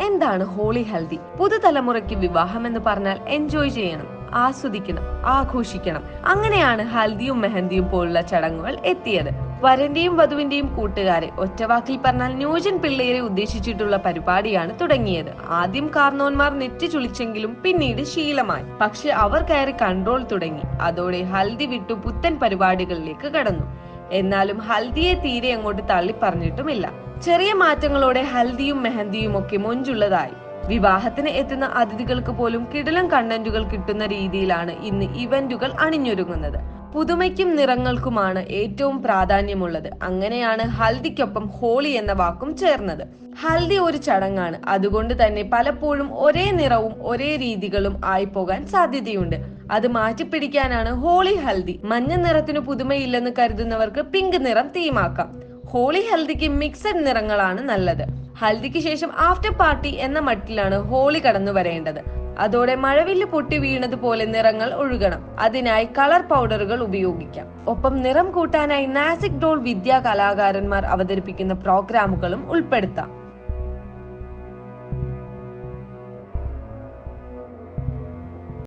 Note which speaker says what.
Speaker 1: എന്താണ് ഹോളി ഹൽദി? പുതുതലമുറയ്ക്ക് വിവാഹം എന്ന് പറഞ്ഞാൽ എൻജോയ് ചെയ്യണം, ആസ്വദിക്കണം, ആഘോഷിക്കണം. അങ്ങനെയാണ് ഹൽദിയും മെഹന്തിയും പോലുള്ള ചടങ്ങുകൾ എത്തിയത്. വരന്റെയും വധുവിന്റെയും കൂട്ടുകാരെ, ഒറ്റവാക്കിൽ പറഞ്ഞാൽ ന്യൂജൻ പിള്ളേരെ ഉദ്ദേശിച്ചിട്ടുള്ള പരിപാടിയാണ് തുടങ്ങിയത്. ആദ്യം കാർന്നോന്മാർ നെറ്റി ചുളിച്ചെങ്കിലും പിന്നീട് ശീലമായി. പക്ഷെ അവർ കയറി കൺട്രോൾ തുടങ്ങി. അതോടെ ഹൽദി വിട്ടു പുത്തൻ പരിപാടികളിലേക്ക് കടന്നു. എന്നാലും ഹൽദിയെ തീരെ അങ്ങോട്ട് തള്ളി പറഞ്ഞിട്ടുമില്ല. ചെറിയ മാറ്റങ്ങളോടെ ഹൽദിയും മെഹന്തിയും ഒക്കെ മൊഞ്ചുള്ളതായി. വിവാഹത്തിന് എത്തുന്ന അതിഥികൾക്ക് പോലും കിടിലൻ കണ്ടന്റുകൾ കിട്ടുന്ന രീതിയിലാണ് ഇന്ന് ഇവന്റുകൾ അണിഞ്ഞൊരുങ്ങുന്നത്. പുതുമയ്ക്കും നിറങ്ങൾക്കുമാണ് ഏറ്റവും പ്രാധാന്യമുള്ളത്. അങ്ങനെയാണ് ഹൽദിക്കൊപ്പം ഹോളി എന്ന വാക്കും ചേർന്നത്. ഹൽദി ഒരു ചടങ്ങാണ്, അതുകൊണ്ട് തന്നെ പലപ്പോഴും ഒരേ നിറവും ഒരേ രീതികളും ആയി പോകാൻ സാധ്യതയുണ്ട്. അത് മാറ്റിപ്പിടിക്കാനാണ് ഹോളി ഹൽദി. മഞ്ഞ നിറത്തിന് പുതുമയില്ലെന്ന് കരുതുന്നവർക്ക് പിങ്ക് നിറം തീമാക്കാം. ഹോളി ഹൽദിക്ക് മിക്സഡ് നിറങ്ങളാണ് നല്ലത്. ഹൽദിക്ക് ശേഷം ആഫ്റ്റർ പാർട്ടി എന്ന മട്ടിലാണ് ഹോളി കടന്നു വരേണ്ടത്. അതോടെ മഴവില്ല് പൊട്ടി വീണതുപോലെ നിറങ്ങൾ ഒഴുകണം. അതിനായി കളർ പൗഡറുകൾ ഉപയോഗിക്കാം. ഒപ്പം നിറം കൂട്ടാനായി നാസിക് ഡോൾ വിദ്യാ കലാകാരന്മാർ അവതരിപ്പിക്കുന്ന പ്രോഗ്രാമുകളും ഉൾപ്പെടുത്താം.